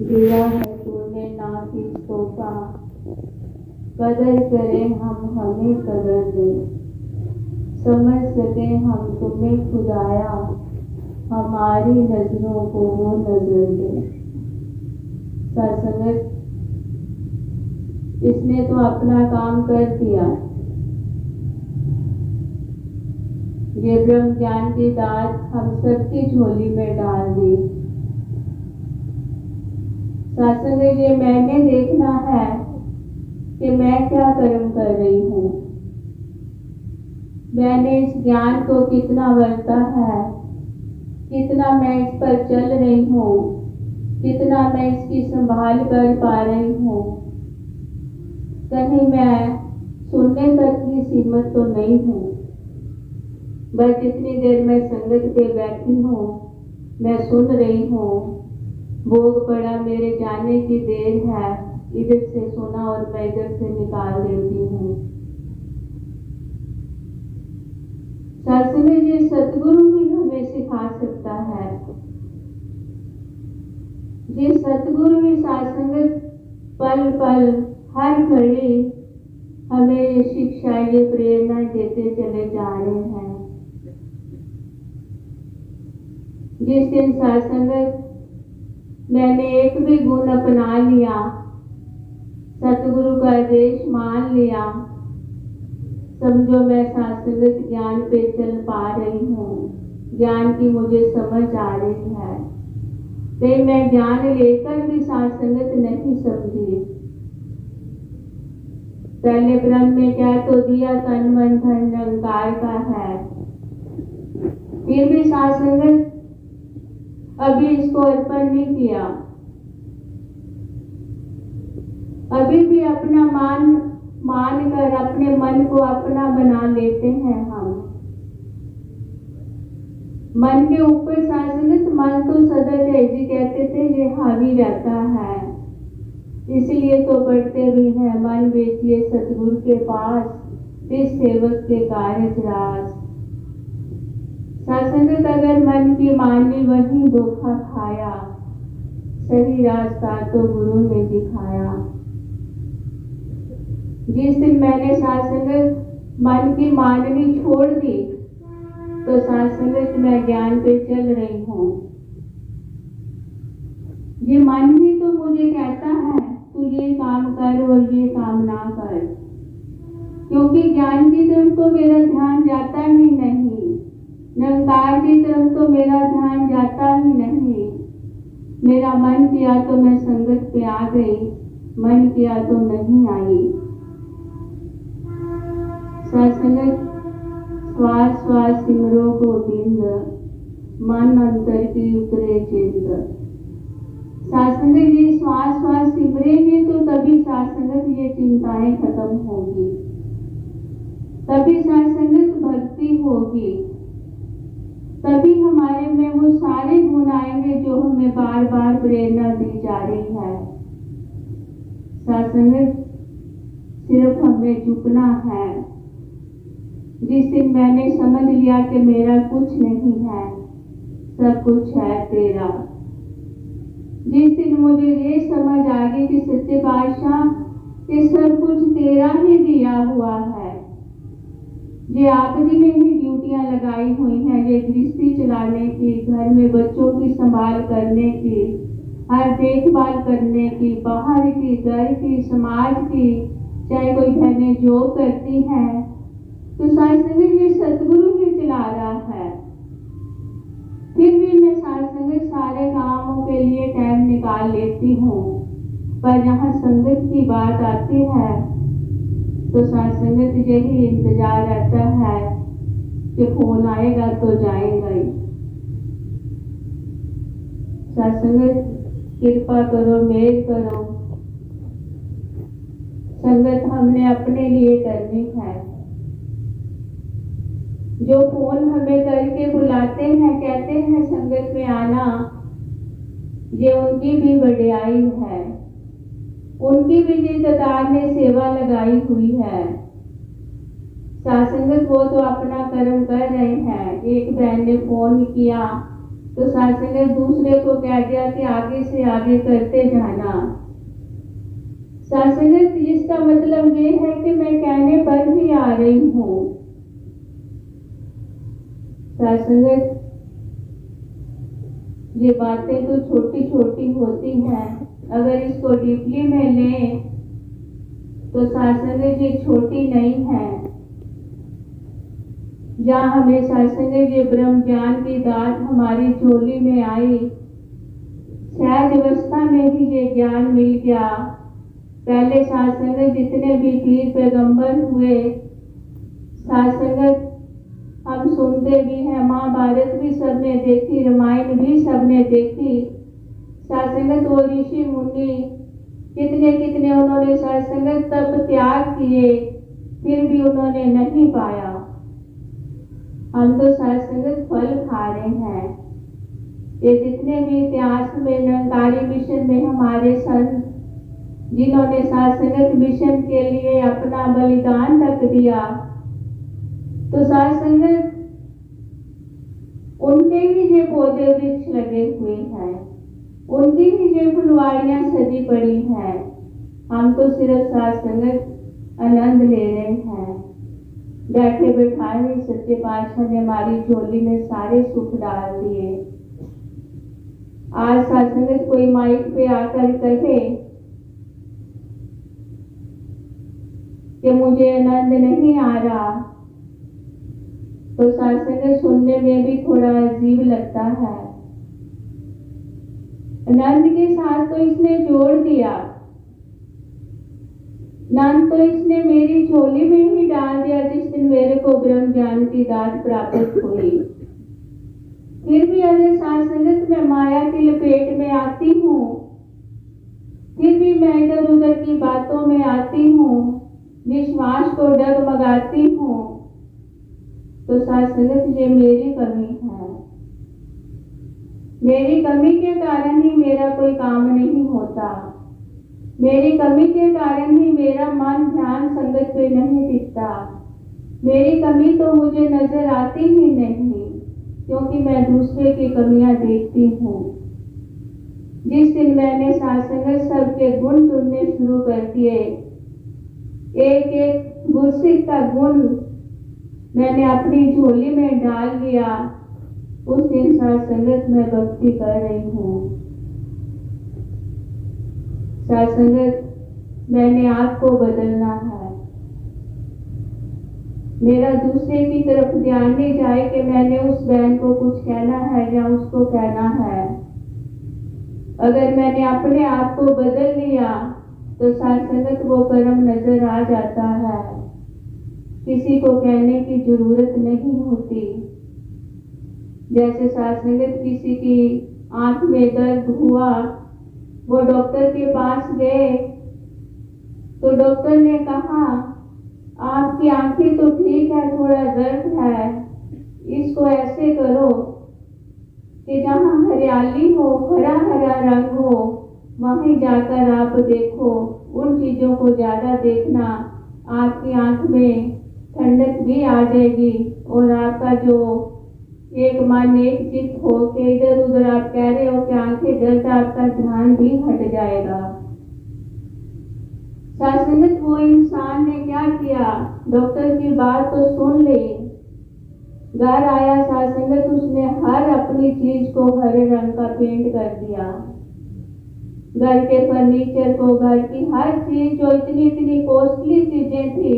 दिया है तूने नाफिस तोहफा, कदर करें हम हमें कदर दे, समझ सके हम तुम्हें खुदाया, हमारी नजरों को वो नजर दे। सत्संगत, इसने तो अपना काम कर दिया। ये ब्रह्म ज्ञान की दात हम सबकी झोली में डाल दी। सत्संगत, ये मैंने देखना है कि मैं क्या कर्म कर रही हूँ, मैंने इस ज्ञान को कितना बरता है, कितना मैं इस पर चल रही हूँ, कितना मैं इसकी संभाल कर पा रही हूँ। कहीं मैं सुनने तक ही सीमित तो नहीं हूँ, बस जितनी देर मैं संगत पे बैठी हूँ मैं सुन रही हूँ। भोग पड़ा मेरे जाने की देर है, इधर से सुना और मैं इधर से निकाल देती हूँ। सत्संग, ये सतगुरु ही हमें सिखा सकता है। ये सतगुरु ही सत्संग पल पल हर घड़ी हमें ये शिक्षा, ये प्रेरणा देते चले जा रहे हैं। जिस दिन सत्संग मैंने एक भी गुण अपना लिया, सतगुरु का आदेश मान लिया, समझो मैं सत्संग ज्ञान पे चल पा रही हूँ, ज्ञान की मुझे समझ आ रही है। तो मैं ज्ञान लेकर भी सत्संगत नहीं समझी। पहले ब्रह्म में क्या तो दिया, तन मन धन निरंकार का है, फिर भी सत्संगत अभी इसको अर्पण नहीं किया। अभी भी अपना मान कर अपने मन को अपना बना लेते हैं हम। मन के ऊपर सत्संगत, मन तो सदा जय जी कहते थे ये हावी रहता है, इसलिए तो पढ़ते भी हैं, मन बेचिए सतगुरु के पास, फिर सेवक के कारज रास। सत्संगत, अगर मन की मानी वही धोखा खाया, सही रास्ता तो गुरु ने दिखाया। जिस दिन मैंने सत्संगत मन की माननी छोड़ दी, तो सत्संगत मैं ज्ञान पे चल रही हूँ। ये मन ही तो मुझे कहता है तू ये काम कर और ये काम ना कर, क्योंकि ज्ञान की तरफ तो मेरा ध्यान जाता ही नहीं, निरंकार की तरफ तो मेरा ध्यान जाता ही नहीं। मेरा मन किया तो मैं संगत पे आ गई, मन किया तो नहीं आई। सत्संगत, श्वास श्वास सिमरो गोविंद, मन अंतर की उतरे चिंत। सत्संग, ये श्वास श्वास सिमरेंगे तो तभी सत्संगत ये चिंताएं खत्म होगी, तभी सत्संगत भक्ति होगी, तभी हमारे में वो सारे गुण आएंगे जो हमें बार बार प्रेरणा दी जा रही है। सत्संगत, सिर्फ हमें झुकना है। जिस दिन मैंने समझ लिया कि मेरा कुछ नहीं है, सब कुछ है तेरा, जिस दिन मुझे ये समझ आ गई कि सच्चे पातशाह ये सब कुछ तेरा ही दिया हुआ है, ये आप जी ने ही ड्यूटियां लगाई हुई हैं, ये गृहस्थी चलाने की, घर में बच्चों की संभाल करने की, हर देखभाल करने की, बाहर की, घर की, समाज की, चाहे कोई बहनें जॉब करती हैं, तो सत्संग ये सतगुरु ही चला रहा है। फिर भी मैं सत्संग सारे कामों के लिए टाइम निकाल लेती हूँ, पर जहाँ संगत की बात आती है तो सत्संगत यही इंतजार रहता है कि फोन आएगा तो जाएगा ही। सत्संगत, कृपा करो, मेल करो, संगत हमने अपने लिए करनी है। जो फोन हमें करके बुलाते हैं, कहते हैं संगत में आना, ये उनकी भी बढ़ियाई है, उनकी भी जितदार ने सेवा लगाई हुई है। सत्संगत, वो तो अपना कर्म कर रहे हैं। एक बहन ने फोन किया तो साथ संगत दूसरे को कह दिया कि आगे से आगे करते जाना। साथ संगत इसका मतलब ये है कि मैं कहने पर ही आ रही हूँ। साथ संगत ये बातें तो छोटी छोटी होती हैं, अगर इसको डीपली में लें तो साथ संगत ये छोटी नहीं है। जहाँ हमें साथ संगत ये ब्रह्म ज्ञान की दात हमारी झोली में आई, सहज अवस्था में ही ये ज्ञान मिल गया। पहले साथ संगत जितने भी पीर पैगंबर हुए, साथ संगत हम सुनते भी हैं, महाभारत भी सबने देखी, रामायण भी सबने देखी। साथ संगत वो ऋषि मुनि कितने कितने उन्होंने साथ संगत तप त्याग किए, फिर भी उन्होंने नहीं पाया। हम तो साथ संगत फल खा रहे हैं। ये जितने भी इतिहास में निरंकारी मिशन में हमारे संत जिन्होंने साथ संगत मिशन के लिए अपना बलिदान तक दिया, तो साथ संगत उनके भी ये पौधे वृक्ष लगे हुए हैं, उनकी भी ये फुलवाड़ियां सजी पड़ी हैं। हम तो सिर्फ साथ संगत आनंद ले रहे हैं। बैठे बैठाए सच्चे पातशाह ने हमारी झोली में सारे सुख डाल दिए। आज साथ संगत कोई माइक पे आकर कहे कि मुझे आनंद नहीं आ रहा, तो साथ संगत सुनने में भी थोड़ा अजीब लगता है। आनंद के साथ तो इसने जोड़ दिया, आनंद तो इसने मेरी झोली में ही डाल दिया जिस दिन मेरे को ब्रह्म ज्ञान की दात प्राप्त हुई। फिर भी अगर साथ संगत में माया की लपेट में आती हूँ, फिर भी मैं इधर उधर की बातों में आती हूँ, विश्वास को डगमगाती हूँ, तो साथ संगत ये मेरी कमी है। मेरी कमी के कारण ही मेरा कोई काम नहीं होता। मेरी कमी के कारण ही मेरा मन ध्यान संगत पे नहीं टिकता। मेरी कमी तो मुझे नजर आती ही नहीं, क्योंकि मैं दूसरे की कमियां देखती हूँ। जिस दिन मैंने साथ संगत सबके गुण चुनने शुरू कर दिए, एक एक गुरसिक का गुण मैंने अपनी झोली में डाल लिया, उस दिन साथ संगत में भक्ति कर रही हूँ। साथ संगत मैंने आपको बदलना है। मेरा दूसरे की तरफ ध्यान नहीं जाए कि मैंने उस बहन को कुछ कहना है या उसको कहना है। अगर मैंने अपने आप को बदल लिया तो साथ संगत वो कर्म नजर आ जाता है। किसी को कहने की जरूरत नहीं होती। जैसे साथ संगत किसी की आंख में दर्द हुआ, वो डॉक्टर के पास गए तो डॉक्टर ने कहा आपकी आंखें तो ठीक है, थोड़ा दर्द है, इसको ऐसे करो कि जहाँ हरियाली हो, हरा हरा रंग हो, वहीं जाकर आप देखो। उन चीजों को ज्यादा देखना, आपकी आंख में ठंडक भी आ जाएगी और आपका जो एक मन एक चित हो के इधर उधर आप कह रहे हो कि आंखें दर्द, आपका ध्यान भी हट जाएगा। साथ संगत वो इंसान ने क्या किया, डॉक्टर की बात तो सुन ली, घर आया साथ संगत उसने हर अपनी चीज को हरे रंग का पेंट कर दिया। घर के फर्नीचर को, घर की हर चीज जो इतनी इतनी कॉस्टली चीजें थी,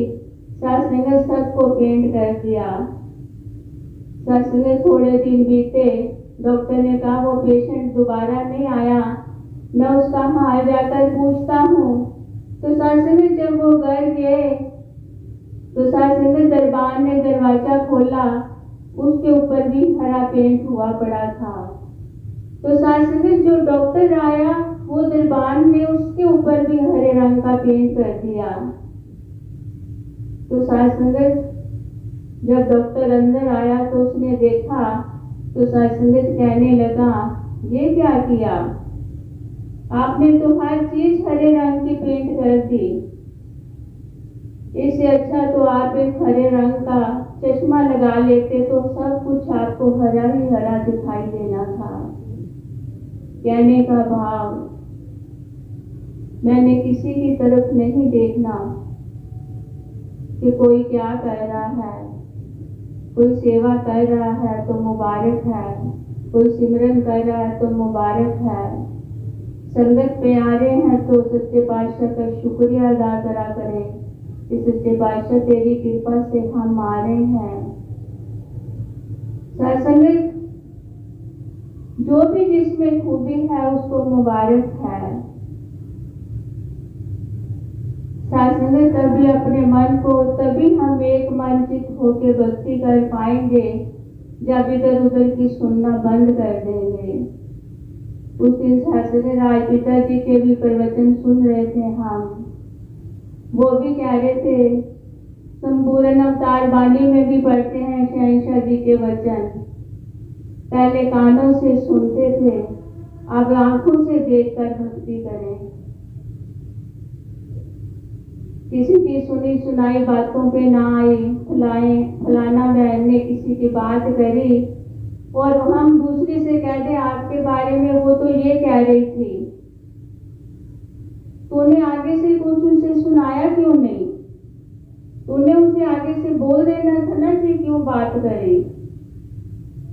साथ संगत सबको पेंट कर दिया। साथ संगत थोड़े दिन बीते, डॉक्टर ने कहा वो पेशेंट दोबारा नहीं आया, मैं उसका हाल जाकर पूछता हूँ। तो साथ संगत जब वो घर गए तो साथ संगत दरबार ने दरवाजा खोला, उसके ऊपर भी हरा पेंट हुआ पड़ा था। तो साथ संगत जो डॉक्टर आया वो दरबार ने उसके ऊपर भी हरे रंग का पेंट कर दिया। तो साथ संगत जब डॉक्टर अंदर आया तो उसने देखा, तो साथ संगत कहने लगा ये क्या किया, आपने तो हर चीज हरे रंग की पेंट कर दी, इससे अच्छा तो आप एक हरे रंग का चश्मा लगा लेते तो सब कुछ आपको हरा ही हरा दिखाई देना था। कहने का भाव, मैंने किसी की तरफ नहीं देखना कि कोई क्या कर रहा है। कोई सेवा कर रहा है तो मुबारक है, कोई सिमरन कर रहा है तो मुबारक है। संगत पे आ रहे हैं तो सच्चे पातशाह का शुक्रिया अदा करा करें कि सच्चे पातशाह तेरी कृपा से हम आ रहे हैं। सत्संगत जो भी जिसमें खूबी है उसको मुबारक है। सत्संगत तभी अपने मन को, तभी हम एक मन चित होकर भक्ति कर पाएंगे जब इधर उधर की सुनना बंद कर देंगे। उस दिन सत्संगत आज पिताजी के भी प्रवचन सुन रहे थे हम, वो भी कह रहे थे, संपूर्ण अवतार वाणी में भी पढ़ते हैं शहंशाह जी के वचन। पहले कानों से सुनते थे, अब आंखों से देखकर भक्ति करें। किसी की सुनी सुनाई बातों पे ना आए, फलाना बहन ने किसी की बात करी और हम दूसरे से कह दे आपके बारे में, वो तो ये कह रही थी, तूने आगे से कुछ उसे सुनाया क्यों नहीं? तूने उसे आगे से बोल देना था ना कि क्यों बात करे।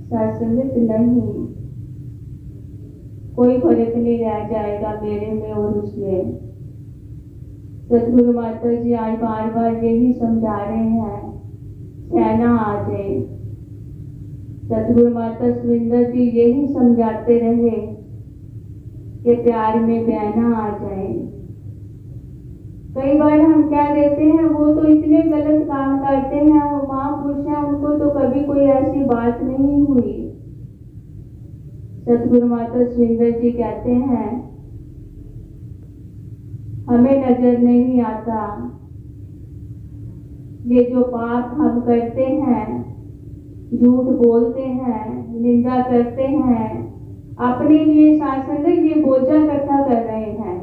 सत्संगत नहीं, कोई फर्क नहीं रह जाएगा मेरे में और उसमें। सतगुरु माता जी आज बार बार यही समझा रहे हैं, सहना आ जाए। सतगुरु माता सुविंदर जी यही समझाते रहे कि प्यार में बहना आ जाए। कई बार हम क्या देते हैं, वो तो इतने गलत काम करते हैं, वो महापुरुष हैं, उनको तो कभी कोई ऐसी बात नहीं हुई। सतगुरु माता सुविंदर जी कहते हैं, हमें नजर नहीं आता ये जो पाप हम करते हैं, झूठ बोलते हैं, निंदा करते हैं, अपने लिए शासन ये बोझा इकट्ठा कर रहे हैं।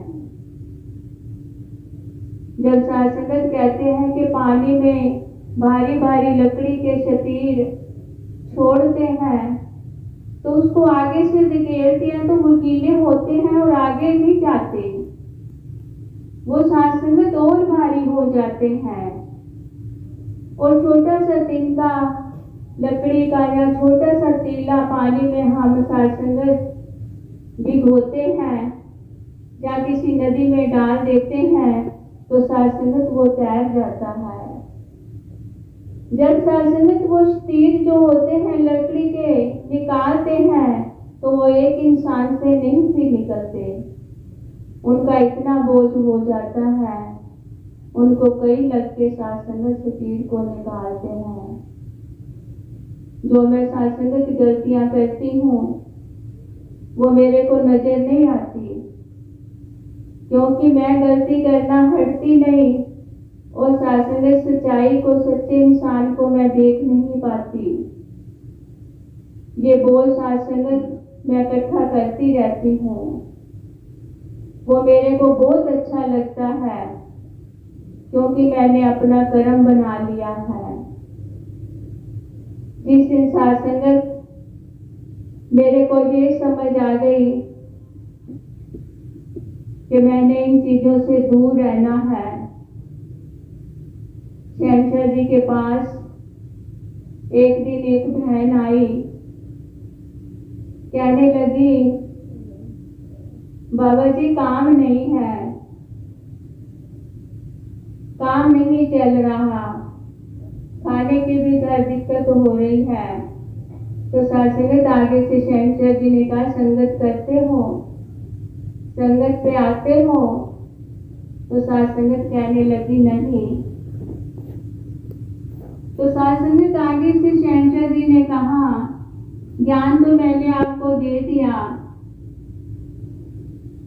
जब शासक कहते हैं कि पानी में भारी भारी लकड़ी के शतीर छोड़ते हैं तो उसको आगे से धकेलते हैं तो वो गीले होते हैं और आगे नहीं जाते, वो शासक और भारी हो जाते हैं। और छोटा सा तिनका लकड़ी का या छोटा सा तीला पानी में हम शासक भिगोते हैं या किसी नदी में डाल देते हैं तो शासक वो तैर जाता है। जब शासक वो तीर जो होते हैं लकड़ी के निकालते हैं तो वो एक इंसान से नहीं भी निकलते, उनका इतना बोझ हो जाता है, उनको कई लगते शासक से तीर को निकालते हैं। जो मैं शासक की गलतियां करती हूँ वो मेरे को नजर नहीं आती, क्योंकि मैं गलती करना हटती नहीं और शासक सच्चाई को, सच्चे इंसान को मैं देख नहीं पाती। ये बोझ शासक मैं इकट्ठा करती रहती हूँ, वो मेरे को बहुत अच्छा लगता है क्योंकि मैंने अपना कर्म बना लिया है। जिस दिन शासक मेरे को ये समझ आ गई कि मैंने इन चीजों से दूर रहना है, शहंशाह जी के पास एक दिन एक बहन आई, कहने लगी बाबा जी काम नहीं है, काम नहीं चल रहा, खाने की भी दिक्कत हो रही है। तो शासक आगे से शहंशाह जी ने कहा संगत करते हो, संगत पे आते हो? तो शासक कहने लगी नहीं। तो शासक आगे से शहंशाह जी ने कहा ज्ञान तो मैंने आपको दे दिया,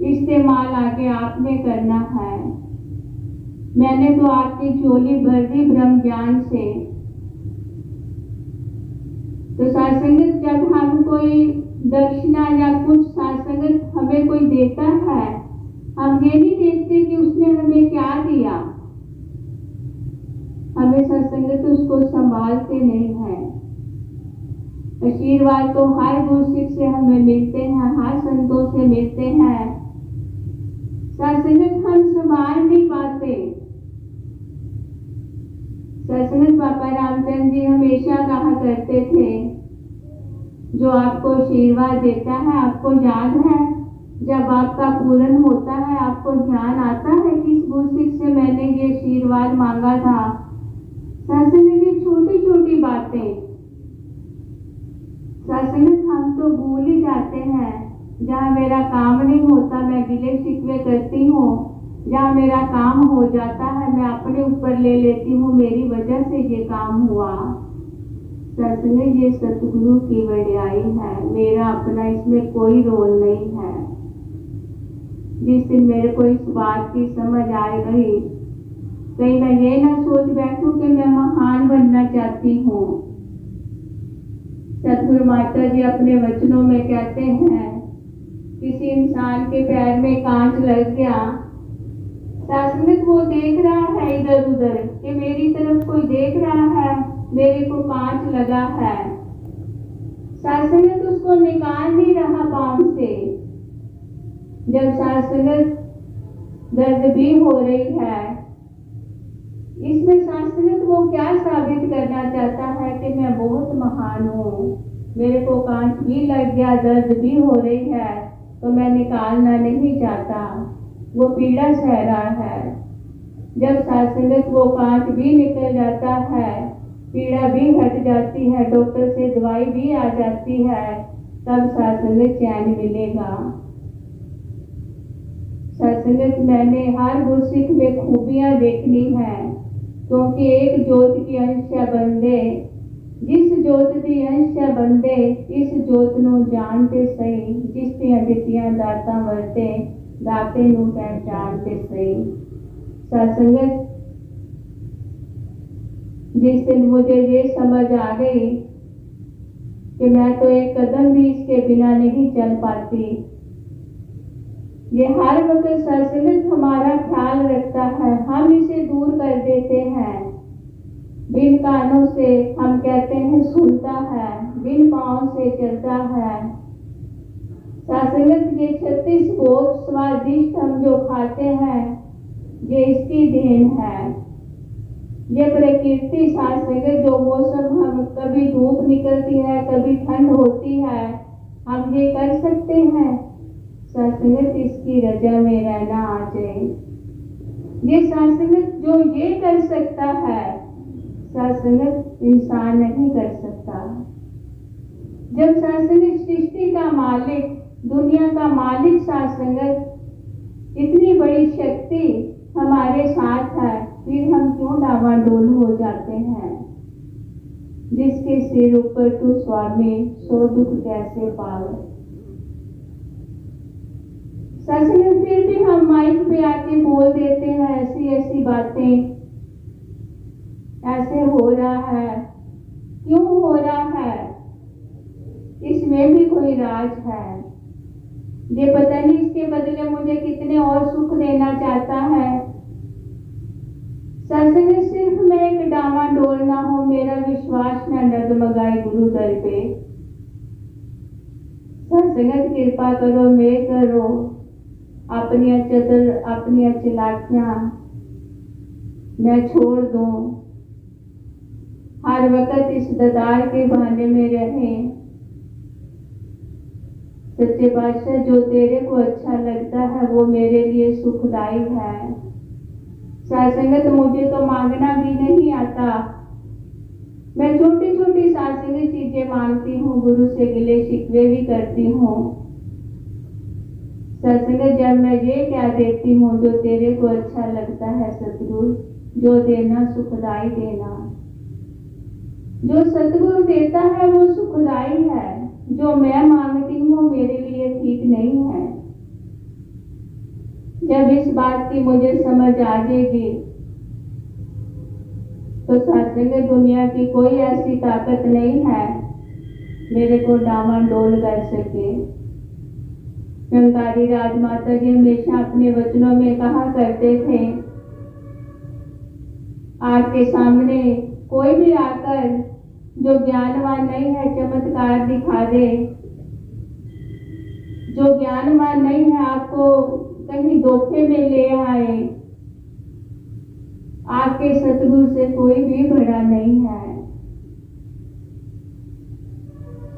इस्तेमाल आगे आपने करना है। मैंने तो आपकी झोली भर दी ब्रह्म ज्ञान से। तो शासक जब हम कोई दक्षिणा या कुछ शासक हमें कोई देता है, हम ये नहीं देखते कि उसने हमें क्या दिया, हमें सत्संग तो उसको संभालते नहीं है। आशीर्वाद तो हर गुरसिख से हमें मिलते हैं, हर संतों से मिलते हैं। सत्संग हम संभाल नहीं पाते। सत्संग बाबा रामचंद्र जी हमेशा कहा करते थे, जो आपको आशीर्वाद देता है, आपको याद है जब आपका पूर्ण होता है, आपको ध्यान आता है किस गुरसिख से मैंने ये आशीर्वाद मांगा था। सत्संग की छोटी छोटी बातें, सत्संग हम तो भूल ही जाते हैं। जहाँ मेरा काम नहीं होता मैं गिले शिकवे करती हूँ, जहाँ मेरा काम हो जाता है मैं अपने ऊपर ले लेती हूँ, मेरी वजह से ये काम हुआ। सत्संग ये सतगुरु की वड्याई है, मेरा अपना इसमें कोई रोल नहीं है। जिस दिन मेरे को इस बात की समझ आ गई, कहीं मैं ये ना सोच बैठूं कि मैं महान बनना चाहती हूँ। सतगुरु माता जी अपने वचनों में कहते हैं, किसी इंसान के पैर में कांच लग गया, सत्संग वो देख रहा है इधर उधर कि मेरी तरफ कोई देख रहा है, मेरे को कांच लगा है। सत्संग उसको निकाल नहीं रहा पांव से। जब सत्संग दर्द भी हो रही है, इसमें सत्संग वो क्या साबित करना चाहता है कि मैं बहुत महान हूँ, मेरे को कांच भी लग गया, दर्द भी हो रही है, तो मैं निकालना नहीं चाहता, वो पीड़ा सह रहा है। जब सत्संग वो कांच भी निकल जाता है, पीड़ा भी हट जाती है, डॉक्टर से दवाई भी आ जाती है, तब सत्संग चैन मिलेगा। सत्संग मैंने हर गुरसिख में खूबियां देखनी है, क्योंकि एक जोत की अंश है बंदे, जिस जोत की अंश है बंदे, इस जोत ਨੂੰ ਜਾਣਦੇ ਸਹੀ, ਜਿਸ ਦੀਆਂ ਦਿੱਤੀਆਂ ਦਾਤਾਂ ਵਰਤੇ, ਦਾਤੇ ਨੂੰ ਪਹਿਚਾਨते सही। सत्संग जिस दिन मुझे ये समझ आ गई कि मैं तो एक कदम भी इसके बिना नहीं चल पाती। ये हर वक्त सत्संग हमारा ख्याल रखता है, हम इसे दूर कर देते हैं। बिन कानों से हम कहते हैं सुनता है, बिन पाँव से चलता है। सत्संग ये 36 भोग स्वादिष्ट हम जो खाते हैं, ये इसकी देन है। ये प्रकृति सत्संग जो मौसम हम कभी धूप निकलती है, कभी ठंड होती है, हम ये कर सकते हैं। सत्संग इसकी रजा में रहना आ जाए। ये सत्संग जो ये कर सकता है, सत्संग इंसान नहीं कर सकता। जब सत्संग सृष्टि का मालिक, दुनिया का मालिक सत्संग, इतनी बड़ी शक्ति हमारे साथ है, फिर हम क्यों डावाडोल हो जाते हैं। जिसके सिर ऊपर तू स्वामी, सो दुख कैसे पावे। सत्संग फिर भी हम माइक पे आके बोल देते हैं ऐसी ऐसी बातें, ऐसे हो रहा है, क्यों हो रहा है, इसमें भी कोई राज है। ये पता नहीं इसके बदले मुझे कितने और सुख देना चाहता है। सत्संग सिर्फ मैं एक डामाडोल ना हो, मेरा विश्वास न डगमगाए गुरु दर पे। सत्संग कृपा करो, मेघ करो, अपनी चलाकियां मैं छोड़ दूं, हर वक्त इस ददार के बहाने में रहें। सच्चे बादशाह जो तेरे को अच्छा लगता है वो मेरे लिए सुखदाई है। सत्संगत मुझे तो मांगना भी नहीं आता, मैं छोटी छोटी सत्संग चीजें मांगती हूँ, गुरु से गिले शिकवे भी करती हूँ। सत्संग जब मैं ये क्या देती हूँ जो तेरे को अच्छा लगता है सतगुरु, जो देना सुखदाई देना। जो सतगुरु देता है वो सुखदाई है, जो मैं मांगती हूँ मेरे लिए ठीक नहीं है। जब इस बात की मुझे समझ आ जाएगी तो सत्संग दुनिया की कोई ऐसी ताकत नहीं है मेरे को डामाडोल कर सके। निरंकारी राजमाता जी हमेशा अपने वचनों में कहा करते थे, आपके सामने कोई भी आकर जो ज्ञानवान नहीं है चमत्कार दिखा दे, जो ज्ञानवान नहीं है आपको कहीं धोखे में ले आए। आपके सतगुरु से कोई भी बड़ा नहीं है।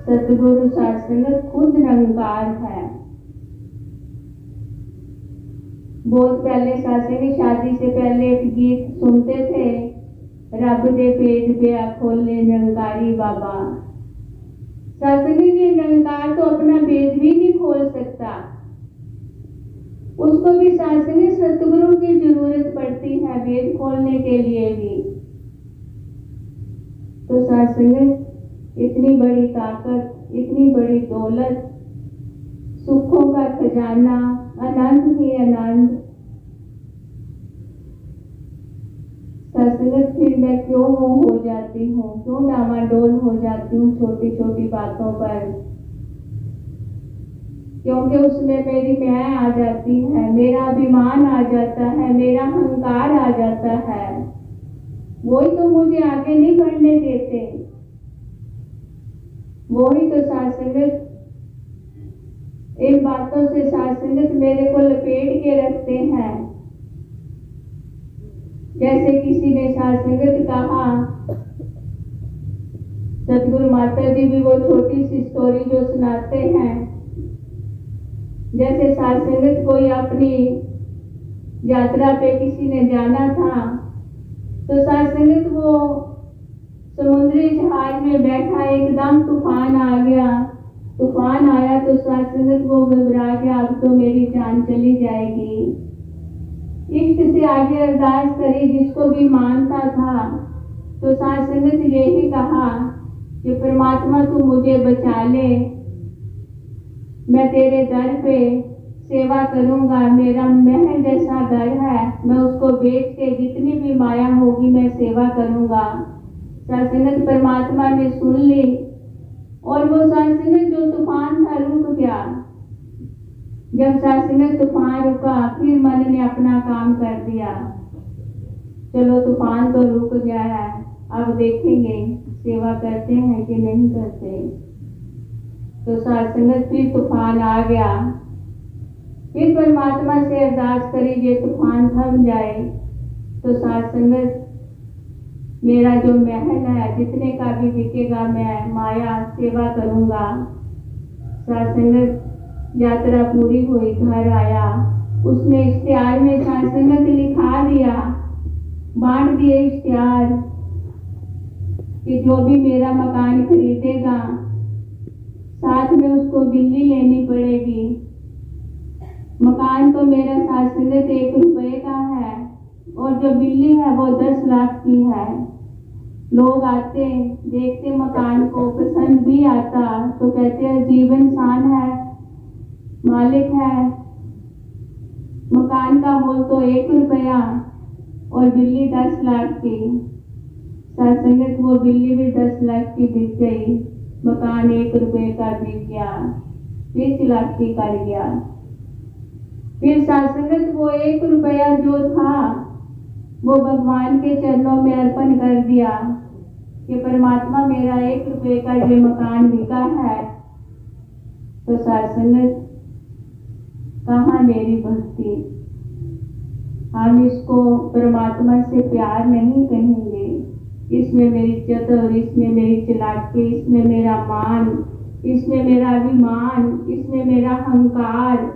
सतगुरु सात्संगत खुद निरंकार है। बहुत पहले सात्संगी शादी से पहले एक गीत सुनते थे, रब दे पेज पे खोले निरंकारी बाबा। सात्संगी जी निरंकार तो अपना भेद भी नहीं खोल सकता, उसको भी सात्संगी सतगुरु की जरूरत पड़ती है भेद खोलने के लिए भी। तो सात्संग इतनी बड़ी ताकत, इतनी बड़ी दौलत, सुखों का खजाना, आनंद ही आनंद। सत्संग फिर मैं क्यों हो जाती हूँ, क्यों डामाडोल हो जाती हूँ छोटी छोटी बातों पर, क्योंकि उसमें मेरी मैं आ जाती है, मेरा अभिमान आ जाता है, मेरा अहंकार आ जाता है। वही तो मुझे आगे नहीं बढ़ने देते। वही तो सात्संगत, इन बातों से सात्संगत मेरे को लपेट के रखते हैं। जैसे किसी ने सात्संगत कहा, सतगुरु माता जी भी वो छोटी सी स्टोरी जो सुनाते हैं, जैसे सात्संगत कोई अपनी यात्रा पे किसी ने जाना था, तो सात्संगत वो समुद्री जहाज में बैठा, एकदम तूफान आ गया। तूफान आया तो सात्संगत वो घबरा गया, अब तो मेरी जान चली जाएगी। इष्ट से आगे अरदास करी, जिसको भी मानता था। तो सात्संगत यही कहा कि परमात्मा तू मुझे बचा ले, मैं तेरे दर पे सेवा करूंगा। मेरा महल जैसा घर है, मैं उसको बेच के जितनी भी माया होगी मैं सेवा करूंगा। सात्संगत परमात्मा ने सुन ली और वो सात्संगत जो तूफान था रुक गया। जब सात्संगत तूफान रुका, फिर मन ने अपना काम कर दिया। चलो तूफान तो रुक गया है, अब देखेंगे सेवा करते हैं कि नहीं करते। तो सात्संगत फिर तूफान आ गया, फिर परमात्मा से अरदास करी ये तूफान थम जाए। तो सात्संगत मेरा जो महल है, जितने का भी बिकेगा मैं माया सेवा करूंगा। सात्संगत यात्रा पूरी हुई, घर आया, उसने इश्तिहार में सात्संगत लिखा दिया, बांट दिए इश्तिहार कि जो भी मेरा मकान खरीदेगा साथ में उसको बिल्ली लेनी पड़ेगी। मकान तो मेरा सात्संगत 1 रुपए का है और जो बिल्ली है वो 10 लाख की है। लोग आते देखते मकान को, पसंद भी आता तो कहते हैं अजीब इंसान है, मालिक है। मकान का मोल तो 1 रुपया और बिल्ली 10 लाख की। सात्संगत वो बिल्ली भी 10 लाख की बिक गई, मकान 1 रुपए का बिक गया, 20 लाख की कर गया। फिर सात्संगत वो 1 रुपया जो था वो भगवान के चरणों में अर्पण कर दिया कि परमात्मा मेरा 1 रुपए का जो मकान बिका है। तो सात्संगत कहाँ मेरी भक्ति, हम इसको परमात्मा से प्यार नहीं कहेंगे। इसमें मेरी चतुर, इसमें मेरी चालाकी, इसमें मेरा मान, इसमें मेरा अभिमान, इसमें मेरा अहंकार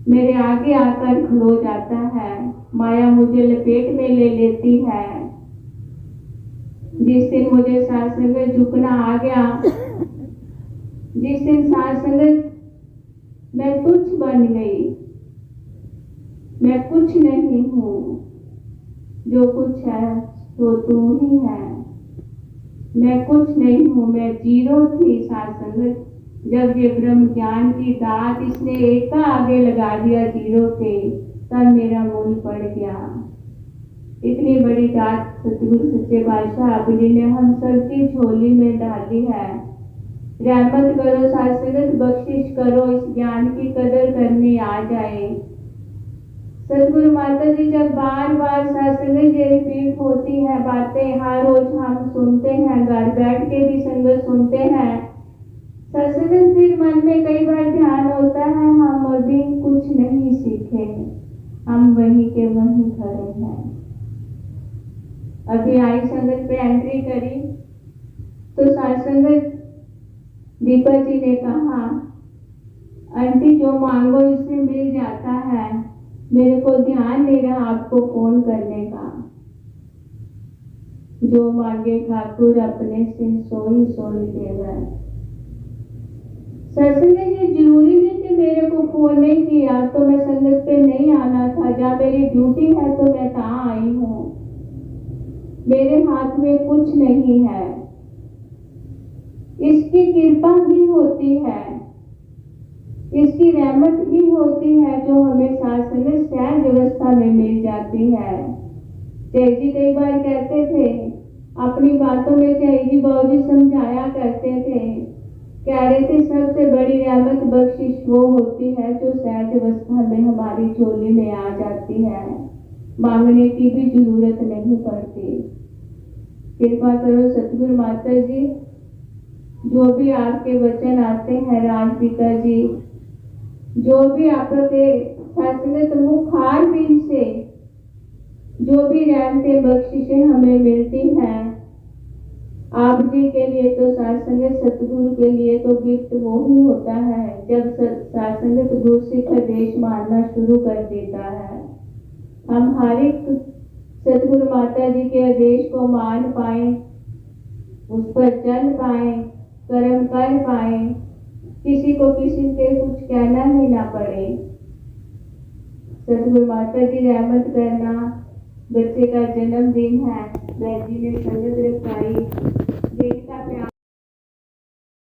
मेरे आगे आकर खलो जाता है। माया मुझे लपेट में ले लेती है। जिस दिन मुझे सात्संगत झुकना आ गया, जिस दिन सात्संगत मैं तुच्छ बन गई, मैं कुछ नहीं हूँ, जो कुछ है तो तू ही है। मैं कुछ नहीं हूँ, मैं जीरो थी सात्संगत। जब ये ब्रह्म ज्ञान की दात इसने एक का आगे लगा दिया जीरो के, तब मेरा मूल पड़ गया। इतनी बड़ी दात सतगुरु सच्चे पातशाह जी ने हम सबकी झोली में डाली है। रहमत करो सात्संगत, बख्शिश करो, इस ज्ञान की कदर करनी आ जाए। सतगुरु माता जी जब बार बार सत्संग ये रिपीट होती है बातें, हर रोज हम सुनते हैं, घर बैठ के भी संगत सुनते हैं, सत्संग फिर मन में कई बार ध्यान होता है हम अभी कुछ नहीं सीखे, हम वहीं के वहीं खड़े हैं। अभी आई संगत पे एंट्री करी तो सत्संग दीपा जी ने कहा, आंटी जो मांगो इससे मिल जाता है, मेरे को ध्यान नहीं रहा आपको फोन करने का, जो मांगे ठाकुर अपने से सोई सोई देगा। सत्संग ये जरूरी नहीं कि मेरे को फोन नहीं किया तो मैं संगत पे नहीं आना था, जहाँ मेरी ड्यूटी है तो मैं कहाँ आई हूँ, मेरे हाथ में कुछ नहीं है, इसकी कृपा ही होती है, इसकी रहमत ही होती है जो हमें सत्संग सहज अवस्था में मिल जाती है। जय जी कई बार कहते थे अपनी बातों में, जय जी बाबू समझाया करते थे, कह रहे थे सबसे बड़ी रहमत बख्शिश वो होती है जो सहज अवस्था में हमारी झोली में आ जाती है, मांगने की भी जरूरत नहीं पड़ती। कृपा करो सतगुरु माता जी, जो भी आपके वचन आते हैं राजपिता जी, जो भी आपके सत्संग मुखार बीन से जो भी रहमतें बख्शिशें हमें मिलती हैं, आप जी के लिए तो सत्संग, सतगुरु के लिए तो गिफ्ट वो ही होता है जब सत्संग गुरु सिख देश मानना शुरू कर देता है। हम हर एक सतगुरु माता जी के आदेश को मान पाए, उस पर चल पाए, कर्म कर पाए, किसी को किसी से कुछ कहना ही ना पड़े। सतगुरु माता जी रहमत करना, बच्चे का जन्मदिन है, बहन जी ने संगत रखाई,